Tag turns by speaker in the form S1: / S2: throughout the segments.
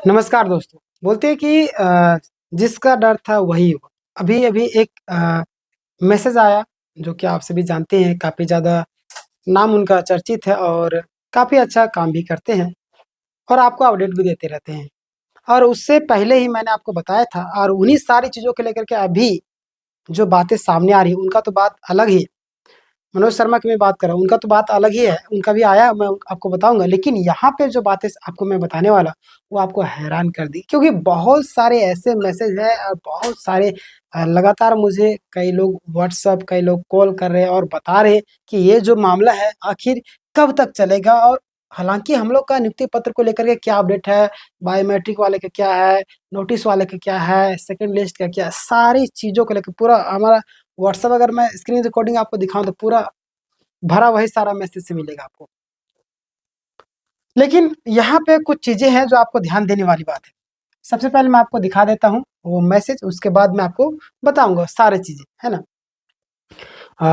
S1: नमस्कार दोस्तों। बोलते हैं कि जिसका डर था वही हुआ। अभी-अभी एक मैसेज आया जो कि आप सभी जानते हैं, काफ़ी ज़्यादा नाम उनका चर्चित है और काफ़ी अच्छा काम भी करते हैं और आपको अपडेट भी देते रहते हैं। और उससे पहले ही मैंने आपको बताया था और उन्हीं सारी चीज़ों को लेकर के अभी जो बातें सामने आ रही हैं, उनका तो बात अलग ही है। मनोज शर्मा की मैं बात कर रहा हूँ, उनका तो बात अलग ही है, उनका भी आया मैं आपको बताऊँगा। लेकिन यहाँ पे जो बातें आपको मैं बताने वाला, वो आपको हैरान कर दी क्योंकि बहुत सारे ऐसे मैसेज हैं और बहुत सारे लगातार मुझे कई लोग व्हाट्सएप, कई लोग कॉल कर रहे हैं और बता रहे हैं कि ये जो मामला है आखिर कब तक चलेगा और हालाँकि हम लोग का नियुक्ति पत्र को लेकर के क्या अपडेट है, बायोमेट्रिक वाले का क्या है, नोटिस वाले का क्या है, सेकंड लिस्ट का क्या है, सारी चीज़ों को लेकर पूरा हमारा व्हाट्सएप अगर मैं स्क्रीन रिकॉर्डिंग आपको दिखाऊँ तो पूरा भरा वही सारा मैसेज से मिलेगा आपको। लेकिन यहाँ पे कुछ चीज़ें हैं जो आपको ध्यान देने वाली बात है। सबसे पहले मैं आपको दिखा देता हूँ वो मैसेज, उसके बाद मैं आपको बताऊँगा सारी चीज़ें, है ना?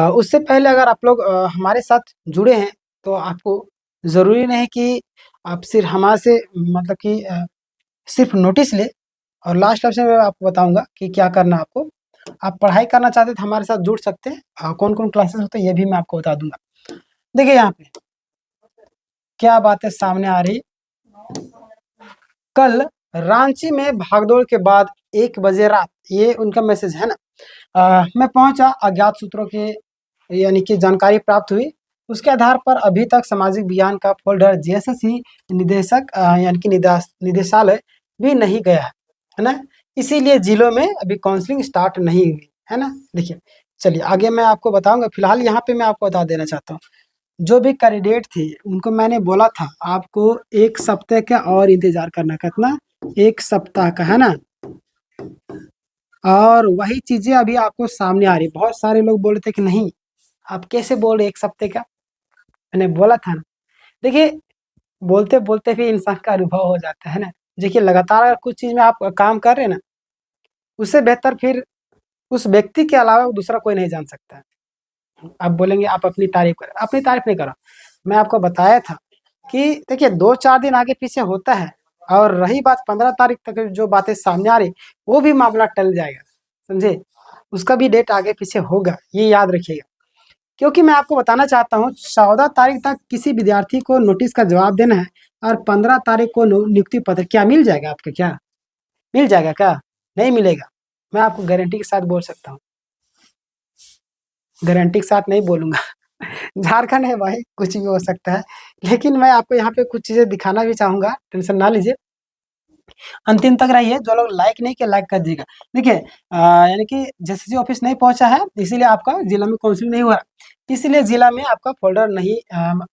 S1: उससे पहले अगर आप लोग हमारे साथ जुड़े हैं, तो आपको ज़रूरी नहीं कि आप सिर्फ़ हमारे से मतलब कि सिर्फ़ नोटिस लें और लास्ट ऑप्शन में मैं आपको बताऊँगा कि क्या करना है आपको। आप पढ़ाई करना चाहते हैं तो हमारे साथ जुड़ सकते हैं। कौन-कौन क्लासेस होते हैं ये भी मैं आपको बता दूँगा। देखिए यहाँ पे क्या बातें सामने आ रही। कल रांची में भागदौड़ के बाद 1 बजे रात, ये उनका मैसेज है ना। मैं पहुंचा, अज्ञात सूत्रों के यानी कि जानकारी प्राप्त हुई। उसके आधार पर अभी तक सामाजिक विज्ञान का फोल्डर जेएसएससी निदेशक यानी कि निदेशालय भी नहीं गया है ना। इसीलिए जिलों में अभी काउंसलिंग स्टार्ट नहीं हुई है ना। देखिए, चलिए आगे मैं आपको बताऊंगा। फिलहाल यहाँ पे मैं आपको बता देना चाहता हूँ, जो भी कैंडिडेट थे उनको मैंने बोला था आपको 1 सप्ताह का और इंतज़ार करना। कितना? 1 सप्ताह का, है ना? और वही चीज़ें अभी आपको सामने आ रही। बहुत सारे लोग बोल रहे थे कि नहीं, आप कैसे बोल रहे 1 सप्ताह का? मैंने बोला था ना। देखिए, बोलते-बोलते भी इंसान का अनुभव हो जाता है ना। देखिए, लगातार अगर कुछ चीज़ में आप काम कर रहे हैं ना, उससे बेहतर फिर उस व्यक्ति के अलावा दूसरा कोई नहीं जान सकता है। आप बोलेंगे आप अपनी तारीफ़ करें, अपनी तारीफ़ नहीं कर रहा। मैं आपको बताया था कि देखिए 2-4 दिन आगे-पीछे होता है और रही बात 15 तारीख तक जो बातें सामने आ रही, वो भी मामला टल जाएगा, समझे? उसका भी डेट आगे-पीछे होगा, ये याद रखिएगा। क्योंकि मैं आपको बताना चाहता हूँ 14 तारीख तक किसी विद्यार्थी को नोटिस का जवाब देना है और 15 तारीख को नो नियुक्ति पत्र क्या मिल जाएगा आपका क्या? मिल जाएगा क्या? नहीं मिलेगा। मैं आपको गारंटी के साथ बोल सकता हूँ। गारंटी के साथ नहीं बोलूँगा। झारखंड है भाई, कुछ भी हो सकता है। लेकिन मैं आपको यहाँ पे कुछ चीज़ें दिखाना भी चाहूँगा, टेंशन ना लीजिए। अंतिम तक रहिए, जो लोग लाइक नहीं किए लाइक कर दीजिएगा। देखिए यानी कि जेसीसी ऑफिस नहीं पहुँचा है, इसीलिए आपका जिला में काउंसलिंग नहीं हुआ। इसीलिए जिला में आपका फ़ोल्डर नहीं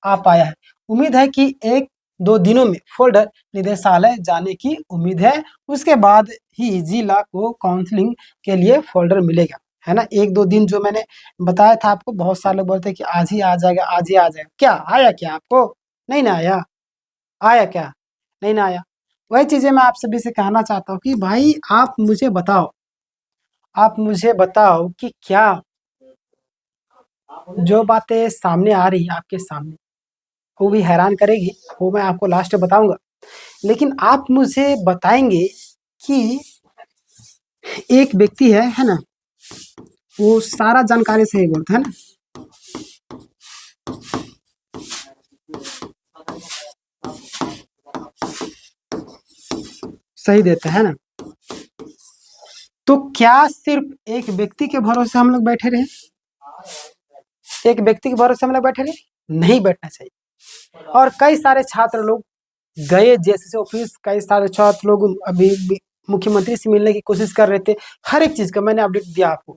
S1: आ पाया है। उम्मीद है कि 1-2 दिनों में फ़ोल्डर निदेशालय जाने की उम्मीद है। उसके बाद ही जिला को काउंसलिंग के लिए फ़ोल्डर मिलेगा, है ना? 1-2 दिन जो मैंने बताया था आपको, बहुत सारे लोग बोलते हैं कि आज ही आ जाएगा, आज ही आ जाएगा। क्या आया क्या आपको? नहीं ना आया? आया क्या? नहीं ना आया? वही चीज़ें मैं आप सभी से कहना चाहता हूँ कि भाई आप मुझे बताओ कि क्या जो बातें सामने आ रही हैं आपके सामने, वो भी हैरान करेगी, वो मैं आपको लास्ट में बताऊँगा। लेकिन आप मुझे बताएँगे कि एक व्यक्ति है ना? वो सारा जानकारी सही बोलता है ना? सही देता है ना? तो क्या सिर्फ़ एक व्यक्ति के भरोसे हम लोग बैठे रहें? एक व्यक्ति के भरोसे हम लोग बैठे रहें? नहीं बैठना चाहिए। और कई सारे छात्र लोग गए जेएसएससी ऑफिस, कई सारे छात्र लोग अभी भी मुख्यमंत्री से मिलने की कोशिश कर रहे थे। हर एक चीज़ का मैंने अपडेट दिया आपको,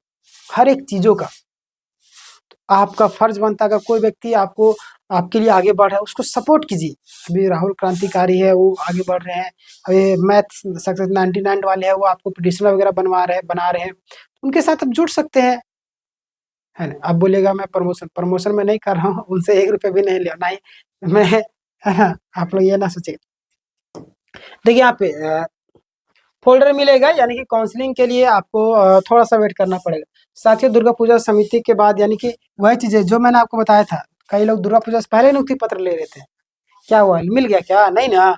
S1: हर एक चीज़ों का। आपका फर्ज बनता है अगर कोई व्यक्ति आपको आपके लिए आगे बढ़ रहा है, उसको सपोर्ट कीजिए। अभी राहुल क्रांतिकारी है, वो आगे बढ़ रहे हैं। अभी मैथ सक्सेस 99 वाले हैं, वो आपको पिटीशनर वगैरह बना रहे हैं। उनके साथ आप जुड़ सकते हैं, है ना? अब बोलिएगा मैं प्रमोशन मैं नहीं कर रहा हूँ, उनसे ₹1 भी नहीं लिया, ना ही मैं, है ना? आप लोग ये ना सोचिएगा। देखिए यहाँ पे फ़ोल्डर मिलेगा यानी कि काउंसलिंग के लिए आपको थोड़ा-सा वेट करना पड़ेगा। साथियों, दुर्गा पूजा समिति के बाद यानी कि वही चीज़ें जो मैंने आपको बताया था, कई लोग दुर्गा पूजा से पहले नियुक्ति पत्र ले रहे थे। क्या हुआ? मिल गया क्या? नहीं ना?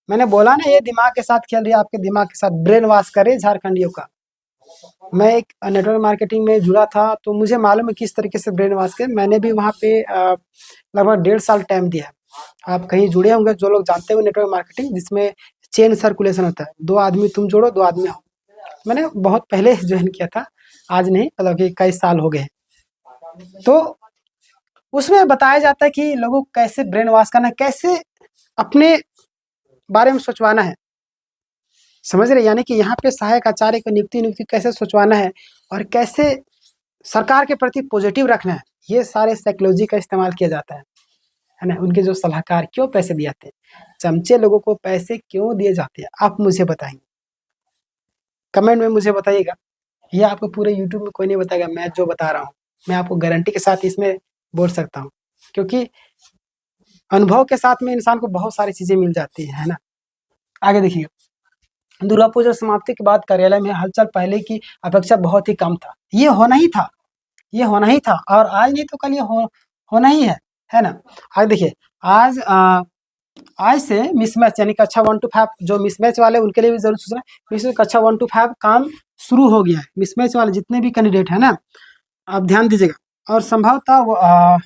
S1: मैंने बोला ना, ये दिमाग के साथ खेल रही है, आपके दिमाग के साथ ब्रेन वॉश करे झारखंडियों का। मैं एक नेटवर्क मार्केटिंग में जुड़ा था, तो मुझे मालूम है किस तरीके से ब्रेन वॉश के। मैंने भी वहाँ पे लगभग 1.5 साल टाइम दिया है। आप कहीं जुड़े होंगे, जो लोग जानते हो नेटवर्क मार्केटिंग, जिसमें चेन सर्कुलेशन होता है, 2 आदमी तुम जोड़ो, 2 आदमी आओ। मैंने बहुत पहले ज्वाइन किया था, आज नहीं, मतलब कि कई साल हो गए हैं। तो उसमें बताया जाता है कि लोगों को कैसे ब्रेन वॉश करना है, कैसे अपने बारे में सोचवाना है, समझ रहे? यानी कि यहाँ पे सहायक आचार्य को नियुक्ति कैसे सोचवाना है, और कैसे सरकार के प्रति पॉजिटिव रखना है, ये सारे साइकोलॉजी का इस्तेमाल किया जाता है ना? उनके जो सलाहकार क्यों पैसे दिए जाते हैं, चमचे लोगों को पैसे क्यों दिए जाते हैं, आप मुझे बताएंगे, कमेंट में मुझे बताइएगा। ये आपको पूरे यूट्यूब में कोई नहीं बताएगा, मैं जो बता रहा हूँ, मैं आपको गारंटी के साथ इसमें बोल सकता हूँ, क्योंकि अनुभव के साथ में इंसान को बहुत सारी चीजें मिल जाती है ना? आगे देखिए, दुर्गा पूजा समाप्ति के बाद कार्यालय में हलचल पहले की अपेक्षा बहुत ही कम था। ये होना ही था, ये होना ही था, और आज नहीं तो कल ये होना ही है ना? आगे देखिए, आज आज से मिसमैच यानी कक्षा 1 to 5 जो मिसमैच वाले, उनके लिए भी जरूर सोचना है। इसमें कक्षा 1 to 5 काम शुरू हो गया है। मिसमैच वाले जितने भी कैंडिडेट है ना, आप ध्यान दीजिएगा। और संभवतः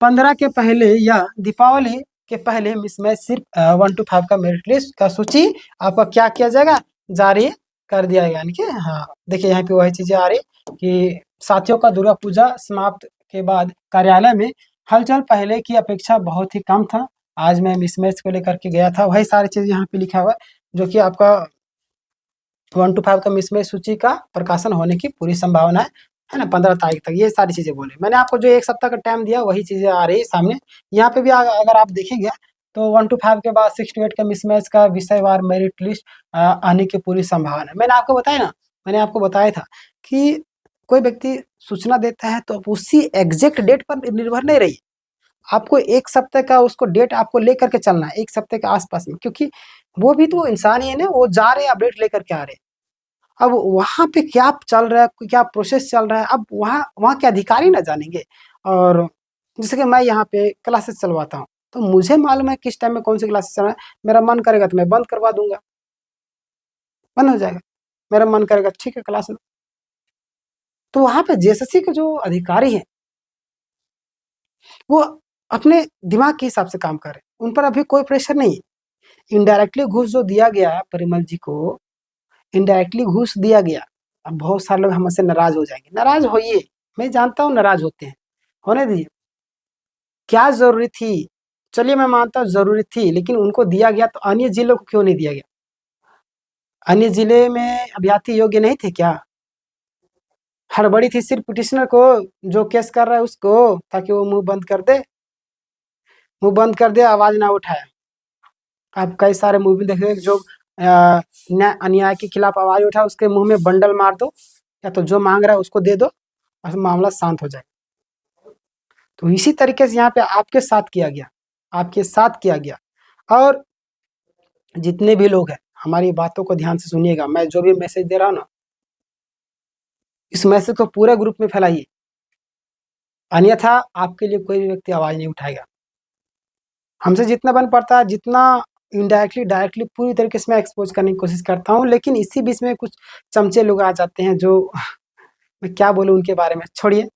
S1: 15 के पहले या दीपावली के पहले मिसमैच सिर्फ 1 to 5 का मेरिट लिस्ट का सूची आपका क्या किया जाएगा, जारी कर दिया जाएगा। यानी कि हाँ, देखिए यहाँ पे वही चीजें आ रही कि साथियों का दुर्गा पूजा समाप्त के बाद कार्यालय में हलचल पहले की अपेक्षा बहुत ही कम था। आज मैं मिसमैच को लेकर के गया था, वही सारी चीज यहाँ पे लिखा हुआ है, जो कि आपका 1 to 5 का मिसमैच सूची का प्रकाशन होने की पूरी संभावना है ना, 15 तारीख तक। ये सारी चीजें बोले मैंने आपको, जो 1 सप्ताह का टाइम दिया, वही चीजें आ रही है सामने। यहाँ पे भी अगर आप देखेंगे तो 1 to 5 के बाद 6 to 8 का मिसमैच का विषयवार मेरिट लिस्ट आने की पूरी संभावना है। मैंने आपको बताया ना, मैंने आपको बताया था कि कोई व्यक्ति सूचना देता है तो आप उसी एग्जैक्ट डेट पर निर्भर नहीं रहिए, आपको 1 सप्ताह का उसको डेट आपको लेकर के चलना है, 1 सप्ताह के आसपास में, क्योंकि वो भी तो इंसान ही है ना, वो जा रहे हैं अपडेट लेकर के आ रहे हैं। अब वहाँ पे क्या चल रहा है, क्या प्रोसेस चल रहा है, अब वहाँ वहाँ के अधिकारी ना जानेंगे। और जैसे कि मैं यहाँ पे क्लासेस चलवाता हूँ, तो मुझे मालूम है किस टाइम में कौन सी क्लासेस चल रहा है। मेरा मन करेगा तो मैं बंद करवा दूंगा, बंद हो जाएगा। मेरा मन करेगा ठीक है क्लास लो। तो वहाँ पे जेएसएससी के जो अधिकारी हैं, वो अपने दिमाग के हिसाब से काम कर रहे हैं, उन पर अभी कोई प्रेशर नहीं है। इनडायरेक्टली घूस जो दिया गया है परिमल जी को, इनडायरेक्टली घूस दिया गया। अब बहुत सारे लोग हमसे नाराज हो जाएंगे, नाराज होइए, मैं जानता हूँ नाराज होते हैं, होने दीजिए। क्या जरूरी थी, चलिए मैं मानता हूँ जरूरी थी, लेकिन उनको दिया गया तो अन्य जिलों को क्यों नहीं दिया गया? अन्य जिले में अभ्यर्थी योग्य नहीं थे क्या? हड़बड़ी थी सिर्फ पिटिशनर को, जो केस कर रहा है उसको, ताकि वो मुंह बंद कर दे, मुंह बंद कर दे, आवाज ना उठाए। आप कई सारे मूवी देखेंगे, जो अन्याय के खिलाफ आवाज उठाए उसके मुंह में बंडल मार दो, या तो जो मांग रहा है उसको दे दो, और मामला शांत हो जाए। तो इसी तरीके से यहाँ पे आपके साथ किया गया, आपके साथ किया गया। और जितने भी लोग हैं, हमारी बातों को ध्यान से सुनिएगा। मैं जो भी मैसेज दे रहा हूँ ना, इस मैसेज को पूरे ग्रुप में फैलाइए, अन्यथा आपके लिए कोई भी व्यक्ति आवाज नहीं उठाएगा। हमसे जितना बन पड़ता है, जितना इनडायरेक्टली डायरेक्टली पूरी तरीके से मैं एक्सपोज करने की कोशिश करता हूँ, लेकिन इसी बीच में कुछ चमचे लोग आ जाते हैं, जो मैं क्या बोलूँ उनके बारे में, छोड़िए।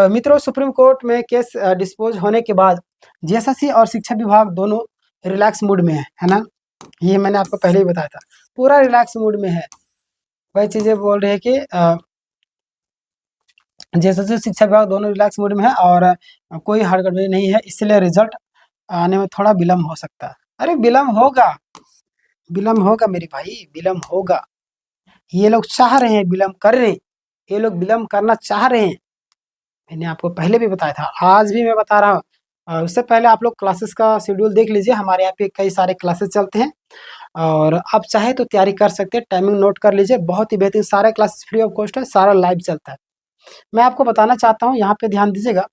S1: मित्रों, सुप्रीम कोर्ट में केस डिस्पोज होने के बाद जेएसएससी और शिक्षा विभाग दोनों रिलैक्स मूड में है ना? ये मैंने आपको पहले ही बताया था, पूरा रिलैक्स मूड में है। वही चीजें बोल रहे हैं कि जेएसएससी शिक्षा विभाग दोनों रिलैक्स मूड में है, और कोई हड़बड़ी नहीं है, इसलिए रिजल्ट आने में थोड़ा विलम्ब हो सकता है। अरे विलम्ब होगा, विलम्ब होगा मेरे भाई, विलम्ब होगा। ये लोग चाह रहे हैं, विलम्ब कर रहे हैं, ये लोग विलम्ब करना चाह रहे हैं। मैंने आपको पहले भी बताया था, आज भी मैं बता रहा हूँ। उससे पहले आप लोग क्लासेस का शेड्यूल देख लीजिए, हमारे यहाँ पे कई सारे क्लासेस चलते हैं, और आप चाहे तो तैयारी कर सकते हैं। टाइमिंग नोट कर लीजिए, बहुत ही बेहतरीन, सारे क्लासेस फ्री ऑफ कॉस्ट है, सारा लाइव चलता है। मैं आपको बताना चाहता हूँ, यहाँ पे ध्यान दीजिएगा,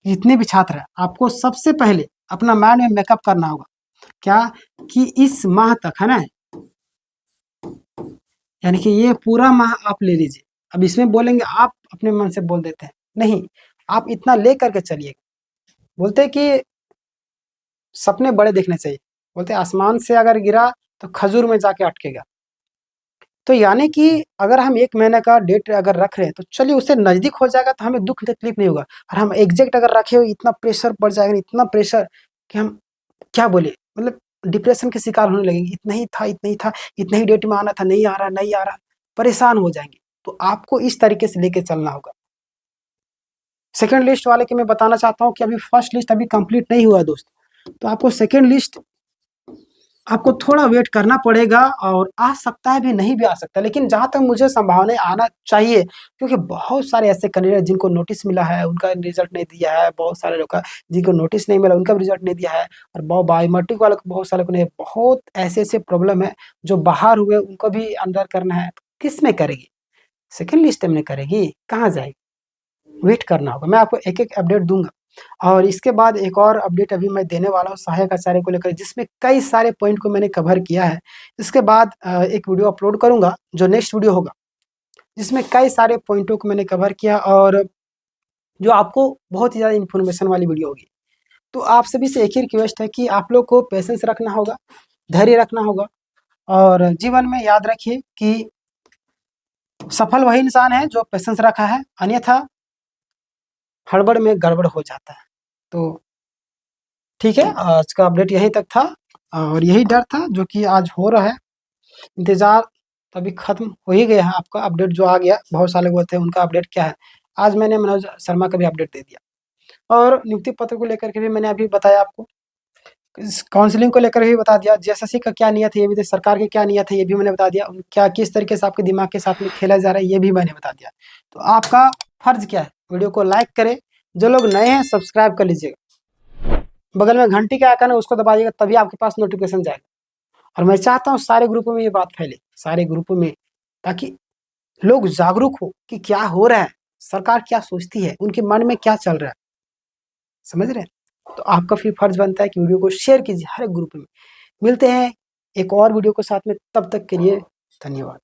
S1: जितने भी छात्र हैं, आपको सबसे पहले अपना माइंड में मेकअप करना होगा, क्या कि इस माह तक है ना, यानी कि ये पूरा माह आप ले लीजिए। अब इसमें बोलेंगे आप अपने मन से बोल देते हैं, नहीं, आप इतना ले करके चलिए। बोलते हैं कि सपने बड़े देखने चाहिए। बोलते हैं आसमान से अगर गिरा तो खजूर में जाके अटकेगा। तो यानी कि अगर हम 1 महीने का डेट अगर रख रहे हैं तो चलिए उससे नज़दीक हो जाएगा तो हमें दुःख तकलीफ नहीं होगा। और हम एग्ज़ैक्ट अगर रखे हो इतना प्रेशर बढ़ जाएगा, इतना प्रेशर कि हम क्या बोले, मतलब डिप्रेशन के शिकार होने लगेंगे। इतना ही था, इतना ही था, इतना ही डेट में आना था, नहीं आ रहा, नहीं आ रहा, परेशान हो जाएँगे। तो आपको इस तरीके से लेके चलना होगा। सेकंड लिस्ट वाले की मैं बताना चाहता हूँ कि अभी फर्स्ट लिस्ट अभी कंप्लीट नहीं हुआ है दोस्त। तो आपको सेकंड लिस्ट आपको थोड़ा वेट करना पड़ेगा और आ सकता है भी, नहीं भी आ सकता है। लेकिन जहाँ तक मुझे संभावना आना चाहिए, क्योंकि बहुत सारे ऐसे कैंडिडेट जिनको नोटिस मिला है, उनका रिज़ल्ट नहीं दिया है। बहुत सारे लोग का जिनको नोटिस नहीं मिला, उनका भी रिज़ल्ट नहीं दिया है। और बायोमेट्रिक वालों को बहुत सारे को नहीं, बहुत ऐसे-ऐसे प्रॉब्लम है, जो बाहर हुए उनको भी अंदर करना है। किसमें करेगी? सेकंड लिस्ट में करेगी, कहाँ जाएगी? वेट करना होगा। मैं आपको एक-एक अपडेट दूँगा। और इसके बाद एक और अपडेट अभी मैं देने वाला हूँ सहायक आचार्य को लेकर, जिसमें कई सारे पॉइंट को मैंने कवर किया है। इसके बाद एक वीडियो अपलोड करूँगा, जो नेक्स्ट वीडियो होगा, जिसमें कई सारे पॉइंटों को मैंने कवर किया और जो आपको बहुत ही ज़्यादा इन्फॉर्मेशन वाली वीडियो होगी। तो आप सभी से एक ही रिक्वेस्ट है कि आप लोग को पेशेंस रखना होगा, धैर्य रखना होगा और जीवन में याद रखिए कि सफल वही इंसान है जो पेशेंस रखा है, अन्यथा हड़बड़ में गड़बड़ हो जाता है। तो ठीक है, आज का अपडेट यहीं तक था और यही डर था जो कि आज हो रहा है। इंतज़ार अभी ख़त्म हो ही गया है, आपका अपडेट जो आ गया, बहुत सारे लोग बोलते हैं उनका अपडेट क्या है? आज मैंने मनोज शर्मा का भी अपडेट दे दिया और नियुक्ति पत्र को लेकर के भी मैंने अभी बताया आपको। इस काउंसलिंग को लेकर भी बता दिया, जेएसएससी का क्या नियत है ये भी, सरकार की क्या नियत है ये भी मैंने बता दिया। क्या किस तरीके से आपके दिमाग के साथ में खेला जा रहा है ये भी मैंने बता दिया। तो आपका फ़र्ज़ क्या है? वीडियो को लाइक करें, जो लोग नए हैं सब्सक्राइब कर लीजिएगा। बगल में घंटी का आइकन है उसको दबाइएगा, तभी आपके पास नोटिफिकेशन जाएगा। और मैं चाहता हूँ सारे ग्रुपों में ये बात फैले, सारे ग्रुपों में, ताकि लोग जागरूक हो कि क्या हो रहा है, सरकार क्या सोचती है, उनके मन में क्या चल रहा है, समझ रहे हैं? तो आपका फिर फर्ज बनता है कि वीडियो को शेयर कीजिए हर एक ग्रुप में। मिलते हैं एक और वीडियो के साथ में, तब तक के लिए धन्यवाद।